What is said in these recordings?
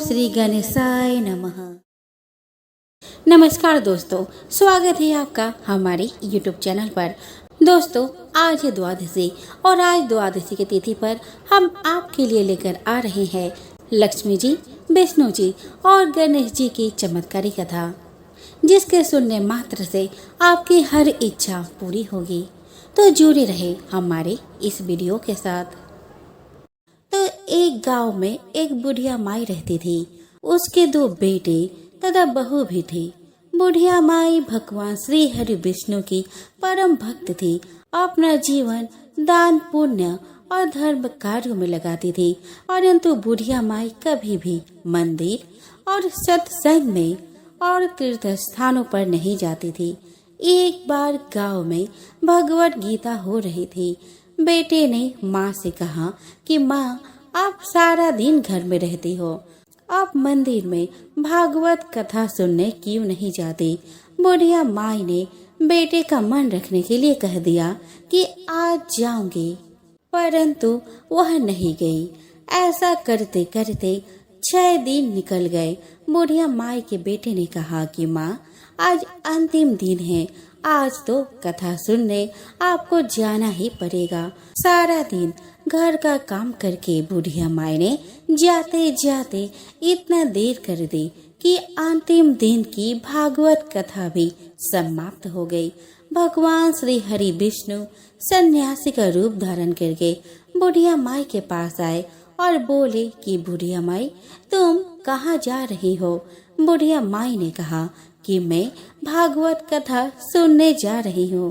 श्री गणेशाय नमः। नमस्कार दोस्तों, स्वागत है आपका हमारे YouTube चैनल पर। दोस्तों, आज है द्वादशी और आज द्वादशी की तिथि पर हम आपके लिए लेकर आ रहे हैं लक्ष्मी जी, विष्णु जी और गणेश जी की चमत्कारी कथा, जिसके सुनने मात्र से आपकी हर इच्छा पूरी होगी। तो जुड़े रहे हमारे इस वीडियो के साथ। तो एक गांव में एक बुढ़िया माई रहती थी। उसके 2 बेटे तथा बहू भी थी। बुढ़िया माई भगवान श्री हरि विष्णु की परम भक्त थी। अपना जीवन दान, पुण्य और धर्म कार्यों में लगाती थी, परंतु बुढ़िया माई कभी भी मंदिर और सत्संग में और तीर्थ स्थानों पर नहीं जाती थी। एक बार गांव में भगवत गीता हो रही थी। बेटे ने माँ से कहा कि माँ, आप सारा दिन घर में रहती हो, आप मंदिर में भागवत कथा सुनने क्यों नहीं जाती? बुढ़िया माई ने बेटे का मन रखने के लिए कह दिया कि आज जाऊंगी, परंतु वह नहीं गई। ऐसा करते करते 6 दिन निकल गए। बुढ़िया माई के बेटे ने कहा कि माँ, आज अंतिम दिन है, आज तो कथा सुनने आपको जाना ही पड़ेगा। सारा दिन घर का काम करके बुढ़िया माई ने जाते जाते इतना देर कर दी कि अंतिम दिन की भागवत कथा भी समाप्त हो गई। भगवान श्री हरि विष्णु सन्यासी का रूप धारण करके बुढ़िया माई के पास आए और बोले कि बुढ़िया माई, तुम कहाँ जा रही हो? बुढ़िया माई ने कहा कि मैं भागवत कथा सुनने जा रही हूँ।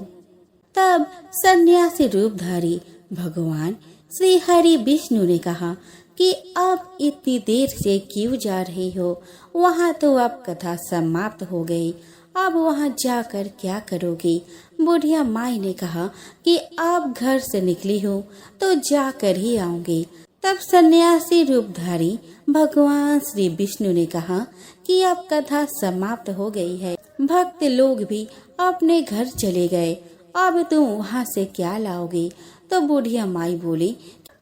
तब सन्यासी रूपधारी भगवान श्री हरि विष्णु ने कहा कि अब इतनी देर से क्यों जा रही हो? वहाँ तो अब कथा समाप्त हो गई, अब वहाँ जाकर क्या करोगी? बुढ़िया माई ने कहा कि अब घर से निकली हूँ तो जाकर ही आऊंगी। तब सन्यासी रूपधारी भगवान श्री विष्णु ने कहा कि अब कथा समाप्त हो गई है, भक्त लोग भी अपने घर चले गए, अब तुम वहाँ से क्या लाओगी? तो बुढ़िया माई बोली,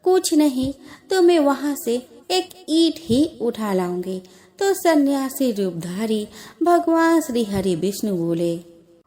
कुछ नहीं, तो मैं वहाँ से एक ईंट ही उठा लाऊंगी। तो सन्यासी रूपधारी भगवान श्री हरि विष्णु बोले,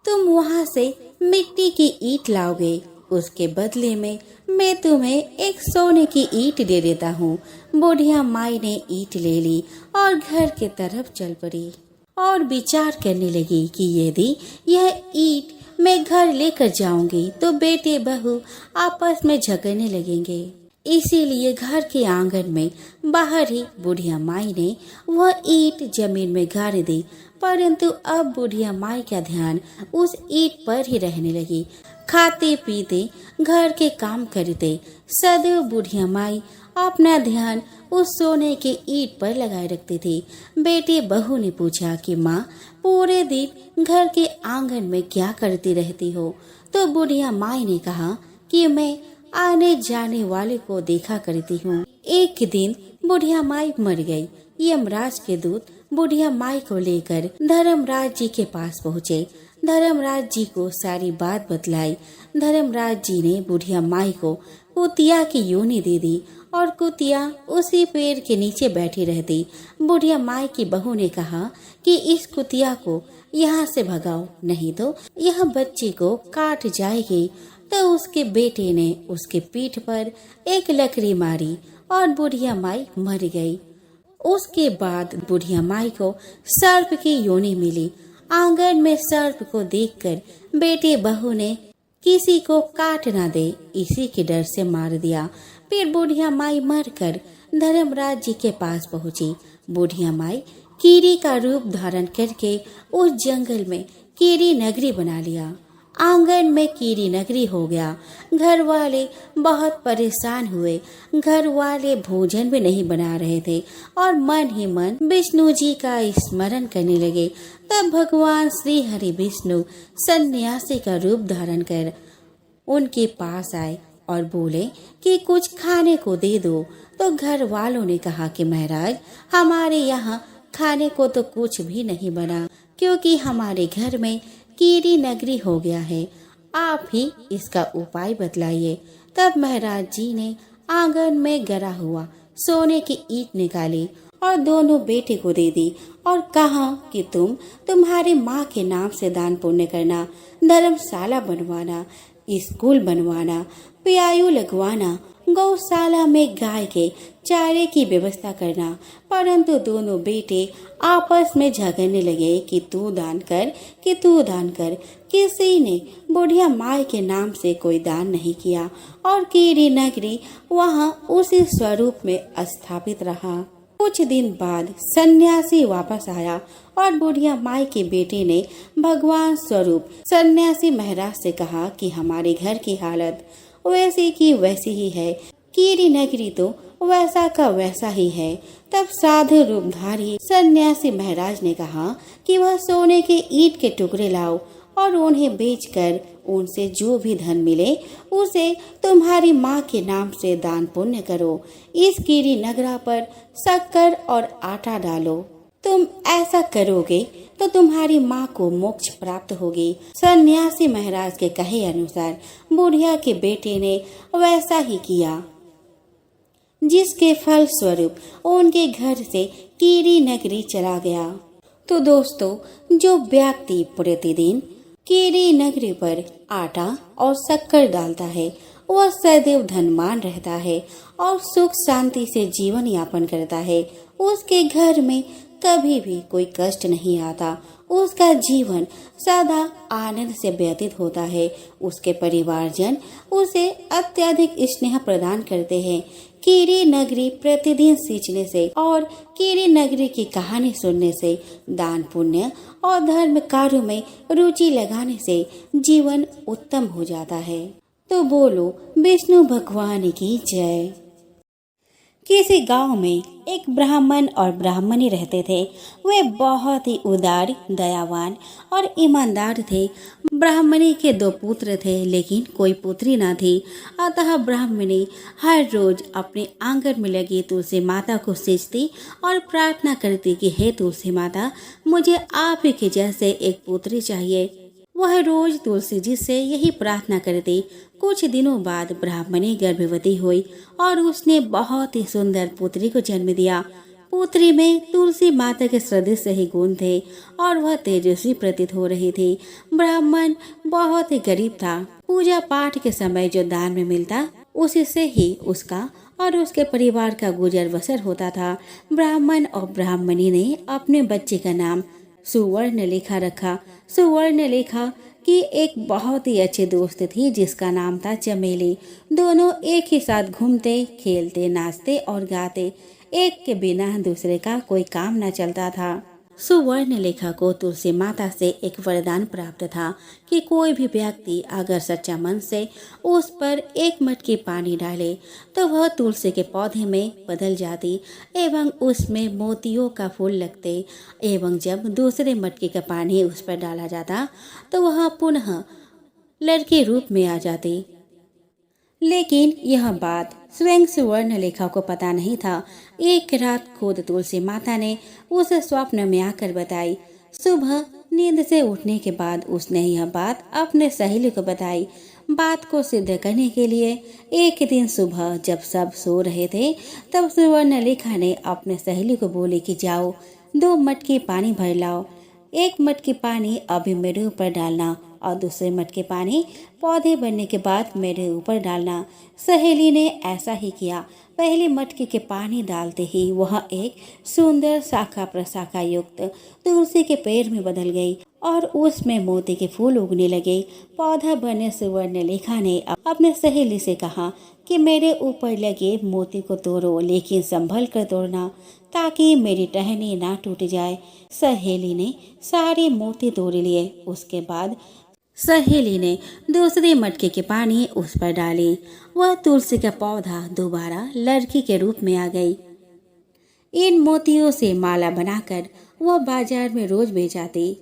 तुम वहाँ से मिट्टी की ईंट लाओगे, उसके बदले में मैं तुम्हें एक सोने की ईंट दे देता हूँ। बुढ़िया माई ने ईंट ले ली और घर के तरफ चल पड़ी और विचार करने लगी कि यदि यह ईंट मैं घर लेकर जाऊंगी तो बेटे बहू आपस में झगड़ने लगेंगे। इसीलिए घर के आंगन में बाहर ही बुढ़िया माई ने वह ईंट जमीन में गाड़ दी। परंतु अब बुढ़िया माई का ध्यान उस ईंट पर ही रहने लगी। खाते पीते घर के काम करते सदैव बुढ़िया माई अपना ध्यान उस सोने के ईंट पर लगाए रखती थी। बेटे बहू ने पूछा कि माँ, पूरे दिन घर के आंगन में क्या करती रहती हो? तो बुढ़िया माई ने कहा कि मैं आने जाने वाले को देखा करती हूँ। एक दिन बुढ़िया माई मर गई। यमराज के दूत बुढ़िया माई को लेकर धर्मराज जी के पास पहुँचे। धर्मराज जी को सारी बात बतलाई। धर्मराज जी ने बुढ़िया माई को कुतिया की योनि दे दी और कुतिया उसी पेड़ के नीचे बैठी रहती। बुढ़िया माई की बहू ने कहा कि इस कुतिया को यहाँ से भगाओ, नहीं तो यह बच्ची को काट जाएगी। तो उसके बेटे ने उसके पीठ पर एक लकड़ी मारी और बुढ़िया माई मर गई। उसके बाद बुढ़िया माई को सर्प की योनि मिली। आंगन में सर्प को देखकर बेटे बहू ने किसी को काट ना दे, इसी के डर से मार दिया। फिर बुढ़िया माई मरकर धर्मराज जी के पास पहुंची। बुढ़िया माई कीड़ी का रूप धारण करके उस जंगल में कीड़ी नगरी बना लिया। आंगन में कीड़ी नगरी हो गया। घर वाले बहुत परेशान हुए। घर वाले भोजन भी नहीं बना रहे थे और मन ही मन विष्णु जी का स्मरण करने लगे। तब भगवान श्री हरि विष्णु सन्यासी का रूप धारण कर उनके पास आए और बोले कि कुछ खाने को दे दो। तो घर वालों ने कहा कि महाराज, हमारे यहाँ खाने को तो कुछ भी नहीं बना, क्योंकि हमारे घर में कीड़ी नगरी हो गया है, आप ही इसका उपाय बतलाइए। तब महाराज जी ने आंगन में गड़ा हुआ सोने की ईंट निकाली और दोनों बेटे को दे दी और कहा कि तुम्हारी माँ के नाम से दान पुण्य करना, धर्मशाला बनवाना, स्कूल बनवाना, पियायु लगवाना, गौशाला में गाय के चारे की व्यवस्था करना। परंतु दोनों बेटे आपस में झगड़ने लगे कि तू दान कर, कि तू दान कर। किसी ने बुढ़िया माई के नाम से कोई दान नहीं किया और कीरी नगरी वहां उसी स्वरूप में स्थापित रहा। कुछ दिन बाद सन्यासी वापस आया और बुढ़िया माई के बेटे ने भगवान स्वरूप सन्यासी महाराज से कहा कि हमारे घर की हालत वैसी की वैसी ही है, कीरी नगरी तो वैसा का वैसा ही है। तब साधु रूपधारी सन्यासी महाराज ने कहा कि वह सोने के ईंट के टुकड़े लाओ और उन्हें बेचकर उनसे जो भी धन मिले उसे तुम्हारी माँ के नाम से दान पुण्य करो। इस कीरी नगरा पर शक्कर और आटा डालो। तुम ऐसा करोगे तो तुम्हारी माँ को मोक्ष प्राप्त होगी। सन्यासी महाराज के कहे अनुसार बुढ़िया के बेटे ने वैसा ही किया, जिसके फल स्वरूप उनके घर से कीरी नगरी चला गया। तो दोस्तों, जो व्यक्ति प्रतिदिन कीरी नगरी पर आटा और शक्कर डालता है वह सदैव धनवान रहता है और सुख शांति से जीवन यापन करता है। उसके घर में कभी भी कोई कष्ट नहीं आता। उसका जीवन सदा आनंद से व्यतीत होता है। उसके परिवारजन उसे अत्यधिक स्नेह प्रदान करते हैं। कीरी नगरी प्रतिदिन सींचने से और कीरी नगरी की कहानी सुनने से, दान पुण्य और धर्म कार्यों में रुचि लगाने से जीवन उत्तम हो जाता है। तो बोलो विष्णु भगवान की जय। किसी गांव में एक ब्राह्मण और ब्राह्मणी रहते थे। वे बहुत ही उदार, दयावान और ईमानदार थे। ब्राह्मणी के 2 पुत्र थे लेकिन कोई पुत्री न थी। अतः ब्राह्मणी हर रोज अपने आंगन में लगी तुलसी माता को सींचती और प्रार्थना करती कि हे तुलसी माता, मुझे आप ही के जैसे एक पुत्री चाहिए। वह रोज तुलसी जी से यही प्रार्थना करती। कुछ दिनों बाद ब्राह्मणी गर्भवती हुई और उसने बहुत ही सुंदर पुत्री को जन्म दिया। पुत्री में तुलसी माता के सदृश ही गुण थे और वह तेजस्वी प्रतीत हो रही थी। ब्राह्मण बहुत ही गरीब था। पूजा पाठ के समय जो दान में मिलता उसी से ही उसका और उसके परिवार का गुजर बसर होता था। ब्राह्मण और ब्राह्मणी ने अपने बच्चे का नाम सुवर्णलेखा रखा। सुवर्णलेखा की एक बहुत ही अच्छी दोस्त थी जिसका नाम था चमेली। दोनों एक ही साथ घूमते, खेलते, नाचते और गाते। एक के बिना दूसरे का कोई काम न चलता था। सुवर्णलेखा को तुलसी माता से एक वरदान प्राप्त था कि कोई भी व्यक्ति अगर सच्चा मन से उस पर एक मटकी पानी डाले तो वह तुलसी के पौधे में बदल जाती एवं उसमें मोतियों का फूल लगते एवं जब दूसरे मटकी का पानी उस पर डाला जाता तो वह पुनः लड़के रूप में आ जाती। लेकिन यह बात स्वयं सुवर्णलेखा को पता नहीं था। एक रात खुद तुलसी माता ने उसे स्वप्न में आकर बताई। सुबह नींद से उठने के बाद उसने यह बात अपने सहेली को बताई। बात को सिद्ध करने के लिए एक दिन सुबह जब सब सो रहे थे तब सुवर्णलेखा ने अपने सहेली को बोली कि जाओ 2 मटकी पानी भर लाओ। एक मटकी पानी अभी मेरे ऊपर डालना और दूसरे मटके पानी पौधे बनने के बाद मेरे ऊपर डालना। सहेली ने ऐसा ही किया। पहले मटके के पानी डालते ही वह एक सुंदर शाखा प्रशाखा युक्त तुलसी के पेड़ में बदल गई और उसमें मोती के फूल उगने लगे। पौधा बने सुवर्णलेखा ने अपने सहेली से कहा कि मेरे ऊपर लगे मोती को तोड़ो, लेकिन संभल कर तोड़ना ताकि मेरी टहनी ना टूट जाए। सहेली ने सारे मोती तोड़ लिए। उसके बाद सहेली ने दूसरे मटके के पानी उस पर डाली। वह तुलसी का पौधा दोबारा लड़की के रूप में आ गई। इन मोतियों से माला बनाकर वह बाजार में रोज बेच आती।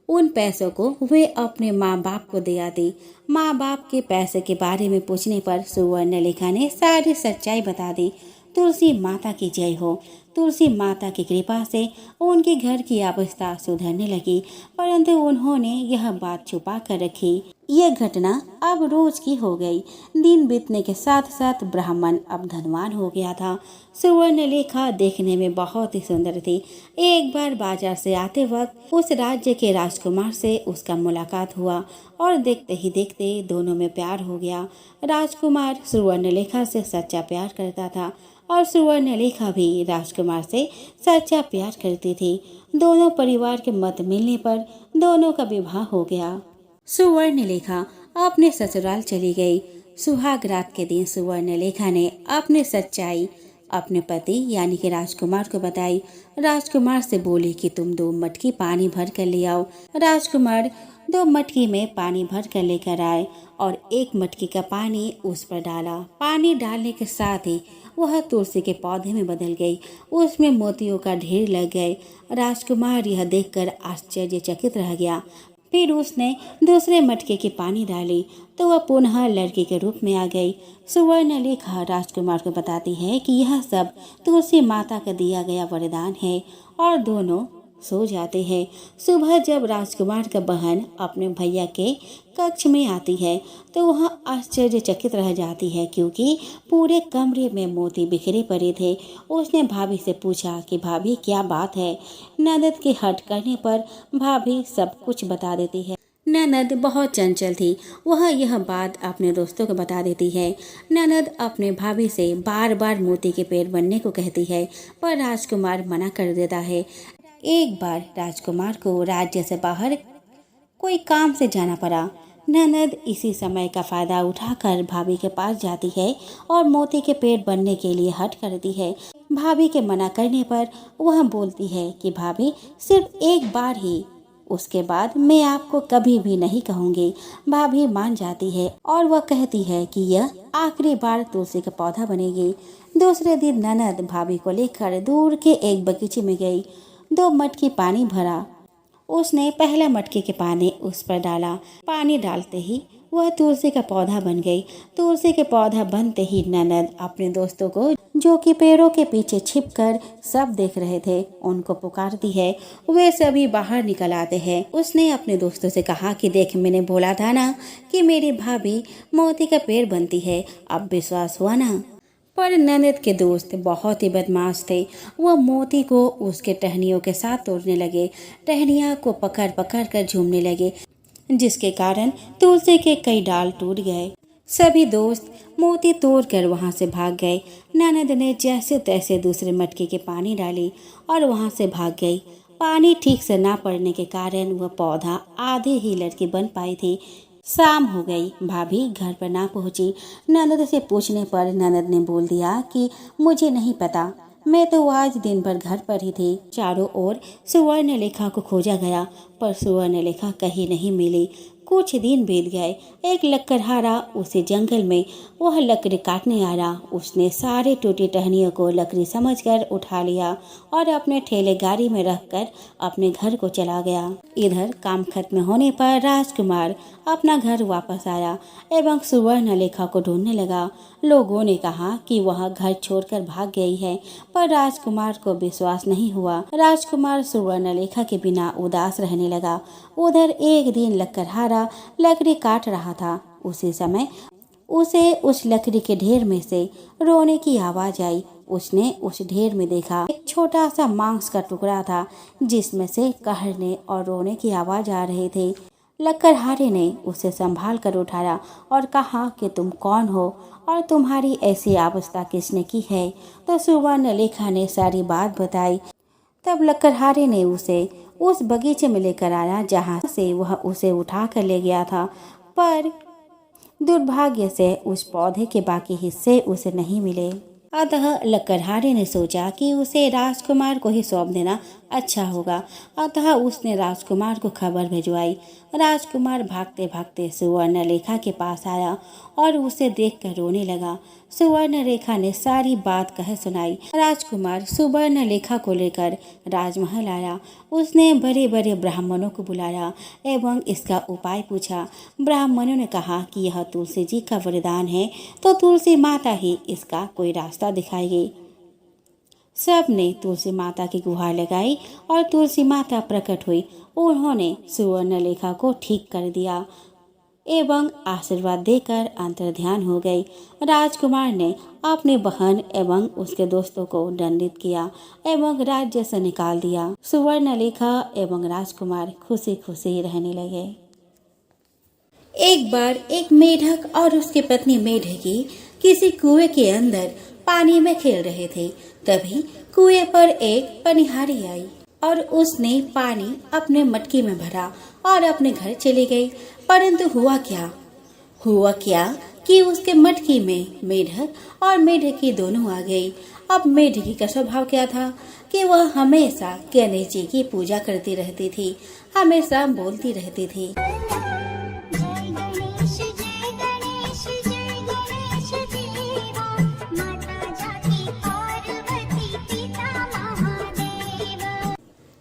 उन पैसों को वे अपने माँ बाप को दे आती। माँ बाप के पैसे के बारे में पूछने पर सुवर्णलेखा ने सारी सच्चाई बता दी। तुलसी माता की जय हो। तुलसी माता की कृपा से उनके घर की अवस्था सुधरने लगी, परंतु उन्होंने यह बात छुपा कर रखी। यह घटना अब रोज की हो गई। दिन बीतने के साथ साथ ब्राह्मण अब धनवान हो गया था। सुवर्णलेखा देखने में बहुत ही सुंदर थी। एक बार बाजार से आते वक्त उस राज्य के राजकुमार से उसका मुलाकात हुआ और देखते ही देखते दोनों में प्यार हो गया। राजकुमार सुवर्णलेखा से सच्चा प्यार करता था और सुवर्णलेखा भी राजकुमार से सच्चा प्यार करती थी। दोनों परिवार के मत मिलने पर दोनों का विवाह हो गया। सुवर्णलेखा अपने ससुराल चली गई। सुहाग रात के दिन सुवर्णलेखा ने अपनी सच्चाई अपने पति यानी कि राजकुमार को बताई। राजकुमार से बोली कि तुम 2 मटकी पानी भर कर ले आओ। राजकुमार 2 मटकी में पानी भर कर लेकर आए और 1 मटकी का पानी उस पर डाला। पानी डालने के साथ ही वह तुलसी के पौधे में बदल गई। उसमें मोतियों का ढेर लग गए। राजकुमार यह देखकर आश्चर्यचकित रह गया। फिर उसने दूसरे मटके की पानी डाली तो वह पुनः लड़की के रूप में आ गई। सुवर्णलेखा राजकुमार को बताती है कि यह सब तुलसी माता का दिया गया वरदान है और दोनों सो जाते हैं। सुबह जब राजकुमार का बहन अपने भैया के कक्ष में आती है तो वह आश्चर्यचकित रह जाती है क्योंकि पूरे कमरे में मोती बिखरे पड़े थे। उसने भाभी से पूछा कि भाभी क्या बात है। ननद के हट करने पर भाभी सब कुछ बता देती है। ननद बहुत चंचल थी। वह यह बात अपने दोस्तों को बता देती है। ननद अपने भाभी से बार बार मोती के पेड़ बनने को कहती है पर राजकुमार मना कर देता है। एक बार राजकुमार को राज्य से बाहर कोई काम से जाना पड़ा। ननद इसी समय का फायदा उठाकर भाभी के पास जाती है और मोती के पेड़ बनने के लिए हट करती है। भाभी के मना करने पर वह बोलती है कि भाभी सिर्फ एक बार ही, उसके बाद मैं आपको कभी भी नहीं कहूँगी। भाभी मान जाती है और वह कहती है कि यह आखिरी बार तुलसी का पौधा बनेगी। दूसरे दिन ननद भाभी को लेकर दूर के एक बगीचे में गई। 2 मटकी पानी भरा। उसने पहला मटके के पानी उस पर डाला। पानी डालते ही वह तुलसी का पौधा बन गई। तुलसी के पौधा बनते ही ननद अपने दोस्तों को, जो कि पेड़ों के पीछे छिपकर सब देख रहे थे, उनको पुकारती है। वे सभी बाहर निकल आते हैं। उसने अपने दोस्तों से कहा कि देख, मैंने बोला था ना कि मेरी भाभी मोती का पेड़ बनती है, अब विश्वास हुआ ना। पर ननद के दोस्त बहुत ही बदमाश थे। वह मोती को उसके टहनियों के साथ तोड़ने लगे। टहनियाँ को पकड़ पकड़ कर झूमने लगे, जिसके कारण तुलसी के कई डाल टूट गए। सभी दोस्त मोती तोड़कर वहां से भाग गए। ननद ने जैसे तैसे दूसरे मटके के पानी डाली और वहां से भाग गई। पानी ठीक से ना पड़ने के कारण वह पौधा आधे ही लड़की बन पाई थी। शाम हो गई। भाभी घर पर ना पहुंची। ननद से पूछने पर ननद ने बोल दिया कि मुझे नहीं पता, मैं तो आज दिन भर घर पर ही थी। चारों ओर सुवर्णलेखा को खोजा गया पर सुवर्णलेखा कहीं नहीं मिली। कुछ दिन बीत गए। एक लकड़हारा उसे जंगल में वह लकड़ी काटने आया। उसने सारे टूटी टहनियों को लकड़ी समझकर उठा लिया और अपने ठेले गाड़ी में रखकर अपने घर को चला गया। इधर काम खत्म होने पर राजकुमार अपना घर वापस आया एवं सुवर्णलेखा को ढूंढने लगा। लोगों ने कहा कि वह घर छोड़कर भाग गई है, पर राजकुमार को विश्वास नहीं हुआ। राजकुमार सुवर्णलेखा के बिना उदास रहने लगा। उधर एक दिन लकड़हारा लकड़ी काट रहा था। उसी समय उसे उस लकड़ी के ढेर में से रोने की आवाज आई। उसने उस ढेर में देखा एक छोटा सा मांस का टुकड़ा था, जिसमें से कहरने और रोने की आवाज आ रही थी। लकड़हारे ने उसे संभाल कर उठाया और कहा कि तुम कौन हो और तुम्हारी ऐसी अवस्था किसने की है। तो सुवर्णलेखा ने सारी बात बताई। तब लकड़हारे ने उसे उस बगीचे में लेकर आया जहाँ से वह उसे उठा कर ले गया था, पर दुर्भाग्य से उस पौधे के बाकी हिस्से उसे नहीं मिले। अतः लकड़हारे ने सोचा कि उसे राजकुमार को ही सौंप देना अच्छा होगा। अतः उसने राजकुमार को खबर भिजवाई। राजकुमार भागते भागते सुवर्णलेखा के पास आया और उसे देखकर रोने लगा। सुवर्णलेखा ने सारी बात कह सुनाई। राजकुमार सुवर्णलेखा को लेकर राजमहल आया। उसने बड़े बड़े ब्राह्मणों को बुलाया एवं इसका उपाय पूछा। ब्राह्मणों ने कहा कि यह तुलसी जी का वरदान है, तो तुलसी माता ही इसका कोई रास्ता दिखाएगी। सब ने तुलसी माता की गुहार लगाई और तुलसी माता प्रकट हुई। उन्होंने सुवर्णलेखा को ठीक कर दिया एवं आशीर्वाद देकर अंतर्ध्यान हो गई। राजकुमार ने अपनी बहन एवं उसके दोस्तों को दंडित किया एवं राज्य से निकाल दिया। सुवर्णलेखा एवं राजकुमार खुशी खुशी रहने लगे। एक बार एक मेढक और उसकी पत्नी मेढकी किसी कुएं के अंदर पानी में खेल रहे थे। तभी कुएं पर एक पनिहारी आई और उसने पानी अपने मटकी में भरा और अपने घर चली गई। परंतु हुआ क्या कि उसके मटकी में मेढक और मेढकी दोनों आ गई। अब मेढकी का स्वभाव क्या था कि वह हमेशा गणेश जी की पूजा करती रहती थी, हमेशा बोलती रहती थी।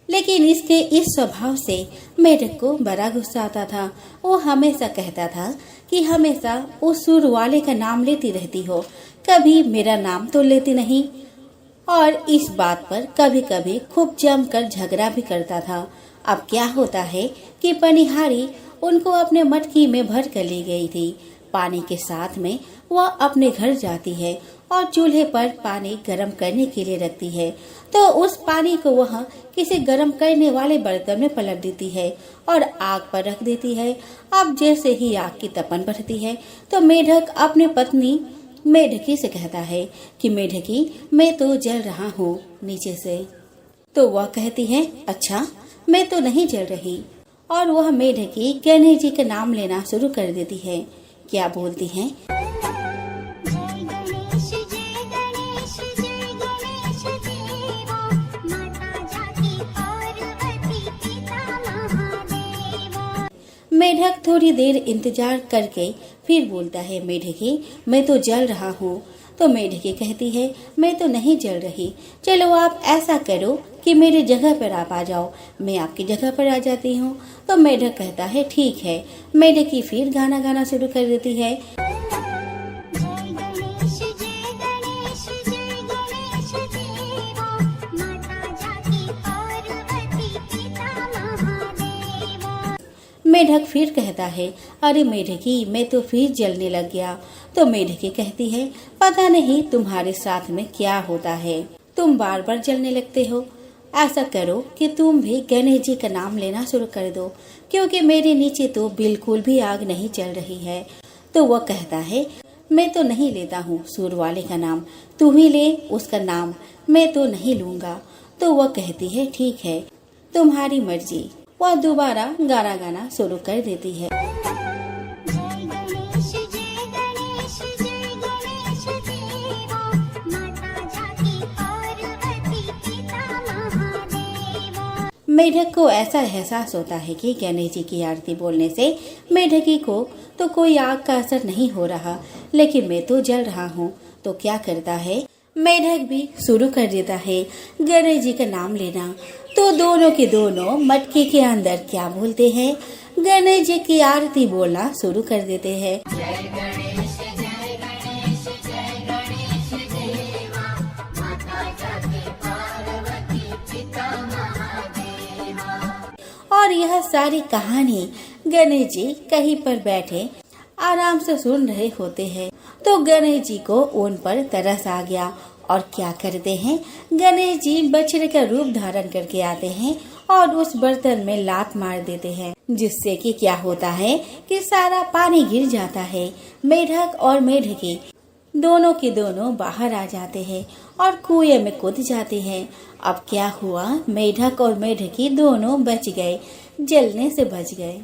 लेकिन इसके इस स्वभाव से मेढक को बड़ा गुस्सा आता था। वो हमेशा कहता था कि हमेशा उस सुर वाले का नाम लेती रहती हो, कभी मेरा नाम तो लेती नहीं। और इस बात पर कभी कभी खूब जमकर झगड़ा भी करता था। अब क्या होता है कि पनिहारी उनको अपने मटकी में भर कर ले गई थी। पानी के साथ में वह अपने घर जाती है और चूल्हे पर पानी गर्म करने के लिए रखती है, तो उस पानी को वह किसी गर्म करने वाले बर्तन में पलट देती है और आग पर रख देती है। अब जैसे ही आग की तपन बढ़ती है तो मेढक अपनी पत्नी मेढकी से कहता है कि मेढकी, मैं तो जल रहा हूँ नीचे से। तो वह कहती है, अच्छा मैं तो नहीं जल रही। और वह मेढकी गणेश जी का नाम लेना शुरू कर देती है। क्या बोलती है? मेढक थोड़ी देर इंतजार करके फिर बोलता है, मेढकी मैं तो जल रहा हूँ। तो मेढकी कहती है, मैं तो नहीं जल रही, चलो आप ऐसा करो कि मेरी जगह पर आप आ जाओ, मैं आपकी जगह पर आ जाती हूँ। तो मेढक कहता है ठीक है। मेढकी फिर गाना गाना शुरू कर देती है। मेढक फिर कहता है, अरे मेढकी मैं तो फिर जलने लग गया। तो मेढकी कहती है, पता नहीं तुम्हारे साथ में क्या होता है, तुम बार बार जलने लगते हो। ऐसा करो कि तुम भी गणेश जी का नाम लेना शुरू कर दो, क्योंकि मेरे नीचे तो बिल्कुल भी आग नहीं चल रही है। तो वह कहता है, मैं तो नहीं लेता हूँ सुर वाले का नाम, तू ही ले उसका नाम, मैं तो नहीं लूंगा। तो वह कहती है ठीक है, तुम्हारी मर्जी। वह दोबारा गाना गाना शुरू कर देती है। मेढक को ऐसा एहसास होता है कि गणेश जी की आरती बोलने से मेढकी को तो कोई आग का असर नहीं हो रहा, लेकिन मैं तो जल रहा हूँ। तो क्या करता है, मेढक भी शुरू कर देता है गणेश जी का नाम लेना। तो दोनों के दोनों मटके के अंदर क्या बोलते हैं, गणेश जी की आरती बोलना शुरू कर देते हैं। और यह सारी कहानी गणेश जी कहीं पर बैठे आराम से सुन रहे होते हैं। तो गणेश जी को उन पर तरस आ गया और क्या करते हैं, गणेश जी बछड़े का रूप धारण करके आते हैं और उस बर्तन में लात मार देते हैं, जिससे कि क्या होता है कि सारा पानी गिर जाता है। मेढक और मेढकी दोनों के दोनों बाहर आ जाते हैं और कुएं में कूद जाते हैं। अब क्या हुआ, मेढक और मेढकी दोनों बच गए, जलने से बच गए।